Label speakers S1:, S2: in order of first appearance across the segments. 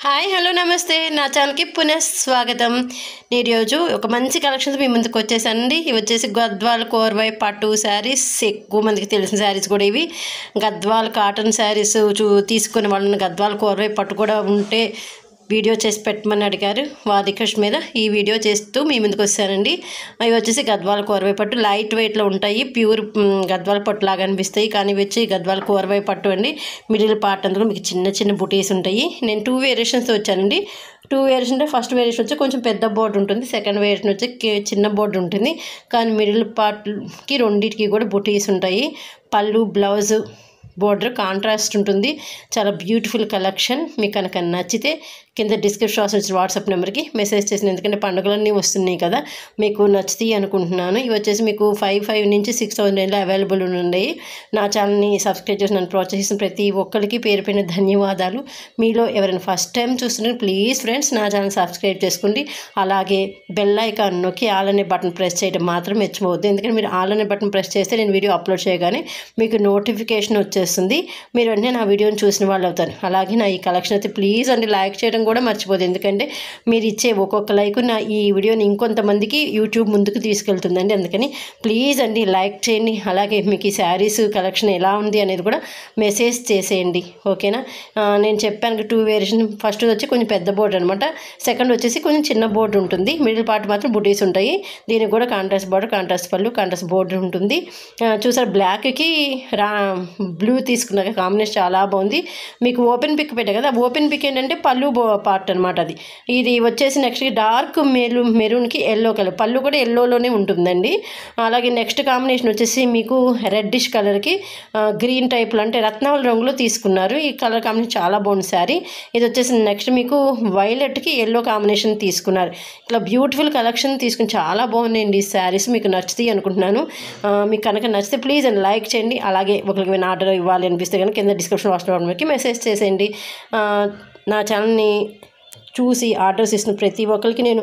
S1: Hi hello నమస్తే నా ఛానల్కి పునః స్వాగతం. నేను ఈరోజు ఒక మంచి కలెక్షన్స్ మీ ముందుకు వచ్చేసానండి. ఇవి వచ్చేసి గద్వాల్ కోర్వై పట్టు శారీస్, ఎక్కువ మందికి తెలిసిన శారీస్ కూడా ఇవి. గద్వాల్ కాటన్ శారీస్ తీసుకునే వాళ్ళని గద్వాల్ కోర్వై పట్టు కూడా ఉంటే వీడియో చేసి పెట్టమని అడిగారు. వారి రిక్వెస్ట్ మీద ఈ వీడియో చేస్తూ మీ ముందుకు వచ్చానండి. అవి వచ్చేసి గద్వాల్ కోర్వై పట్టు లైట్ వెయిట్లో ఉంటాయి. ప్యూర్ గద్వాల్ పట్టు లాగా అనిపిస్తాయి, కానీ వచ్చి గద్వాల్ కోర్వై పట్టు అండి. మిడిల్ పార్ట్ అందులో మీకు చిన్న చిన్న బుటీస్ ఉంటాయి. నేను 2 వేరియేషన్స్తో వచ్చానండి. 2 వేరియేషన్ అంటే ఫస్ట్ వేరియేషన్ వచ్చి కొంచెం పెద్ద బోర్డు ఉంటుంది, సెకండ్ వేరియేషన్ వచ్చి చిన్న బోర్డు ఉంటుంది. కానీ మిడిల్ పార్ట్కి రెండింటికి కూడా బుటీస్ ఉంటాయి. పళ్ళు బ్లౌజు బోర్డర్ కాంట్రాస్ట్ ఉంటుంది. చాలా బ్యూటిఫుల్ కలెక్షన్. మీకు కనుక నచ్చితే కింద డిస్క్రిప్షన్ వచ్చిన వాట్సాప్ నెంబర్కి మెసేజ్ చేసిన, ఎందుకంటే పండుగలన్నీ వస్తున్నాయి కదా, మీకు నచ్చుతాయి అనుకుంటున్నాను. ఇవి వచ్చేసి మీకు 5 నుంచి 6,000 అవైలబుల్ ఉన్నాయి. నా ఛానల్ని సబ్స్క్రైబ్ చేసి నన్ను ప్రోత్సహిస్తున్న ప్రతి ఒక్కరికి పేరు పైన ధన్యవాదాలు. మీలో ఎవరైనా ఫస్ట్ టైం చూస్తున్నారు ప్లీజ్ ఫ్రెండ్స్ నా ఛానల్ సబ్స్క్రైబ్ చేసుకోండి. అలాగే బెల్ ఐకాన్ నొక్కి ఆల్ అనే బటన్ ప్రెస్ చేయడం మాత్రం మర్చిపోవద్దు. ఎందుకంటే మీరు ఆల్ అనే బటన్ ప్రెస్ చేస్తే నేను వీడియో అప్లోడ్ చేయగానే మీకు నోటిఫికేషన్ వచ్చేస్తుంది. మీరు వెంటనే నా వీడియోని చూసిన వాళ్ళు అవుతారు. అలాగే నా ఈ కలెక్షన్ అయితే ప్లీజ్ అండి లైక్ చేయడం కూడా మర్చిపోదు, ఎందుకంటే మీరు ఇచ్చే ఒక్కొక్క లైక్ నా ఈ వీడియోని ఇంకొంతమందికి యూట్యూబ్ ముందుకు తీసుకెళ్తుందండి. అందుకని ప్లీజ్ అండి లైక్ చేయండి. అలాగే మీకు ఈ శారీస్ కలెక్షన్ ఎలా ఉంది అనేది కూడా మెసేజ్ చేసేయండి, ఓకేనా. నేను చెప్పాను 2 వేరియేషన్. ఫస్ట్ వచ్చి కొంచెం పెద్ద బోర్డు అనమాట, సెకండ్ వచ్చేసి కొంచెం చిన్న బోర్డు ఉంటుంది. మిడిల్ పార్ట్ మాత్రం బుటీస్ ఉంటాయి. దీనికి కూడా కాంట్రాస్ట్ బోర్డర్, కాంట్రాస్ట్ పళ్ళు, కాంట్రాస్ట్ బోర్డర్ ఉంటుంది. చూసారు బ్లాక్కి బ్లూ తీసుకున్నాక కాంబినేషన్ చాలా బాగుంది. మీకు ఓపెన్ పిక్ పెట్టా కదా, ఓపెన్ పిక్ ఏంటంటే పళ్ళు పార్ట్ అనమాట. ఇది వచ్చేసి నెక్స్ట్ డార్క్ మెరూన్కి ఎల్లో కలర్, పళ్ళు కూడా ఎల్లోలోనే ఉంటుందండి. అలాగే నెక్స్ట్ కాంబినేషన్ వచ్చేసి మీకు రెడ్డిష్ కలర్కి గ్రీన్ టైప్లో అంటే రత్నావళ రంగులో తీసుకున్నారు. ఈ కలర్ కాంబినేషన్ చాలా బాగుంది శారీ. ఇది వచ్చేసి నెక్స్ట్ మీకు వైలెట్కి ఎల్లో కాంబినేషన్ తీసుకున్నారు. ఇట్లా బ్యూటిఫుల్ కలెక్షన్ తీసుకుని చాలా బాగున్నాయండి ఈ శారీస్. మీకు నచ్చుతాయి అనుకుంటున్నాను. మీకు కనుక నచ్చితే ప్లీజ్ అండ్ లైక్ చేయండి. అలాగే ఒకరికి ఆర్డర్ ఇవ్వాలి అనిపిస్తే కనుక కింద డిస్క్రిప్షన్ వాట్సాప్కి మెసేజ్ చేసేయండి. నా ఛానల్ని చూసి ఆర్డర్స్ ఇస్తున్న ప్రతి ఒక్కరికి నేను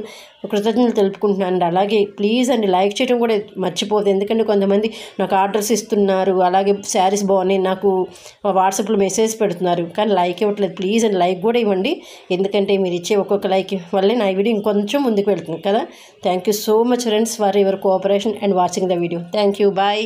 S1: కృతజ్ఞతలు తెలుపుకుంటున్నాను. అలాగే ప్లీజ్ అండి లైక్ చేయడం కూడా మర్చిపోదు, ఎందుకంటే కొంతమంది నాకు ఆర్డర్స్ ఇస్తున్నారు, అలాగే శారీస్ బాగున్నాయి నాకు వాట్సాప్లో మెసేజ్ పెడుతున్నారు, కానీ లైక్ ఇవ్వట్లేదు. ప్లీజ్ అండి లైక్ కూడా ఇవ్వండి, ఎందుకంటే మీరు ఇచ్చే ఒక్కొక్క లైక్ వల్లే నా వీడియో ఇంకొంచెం ముందుకు వెళ్తుంది కదా. Thank you so much friends for your cooperation and watching the video. Thank you, bye.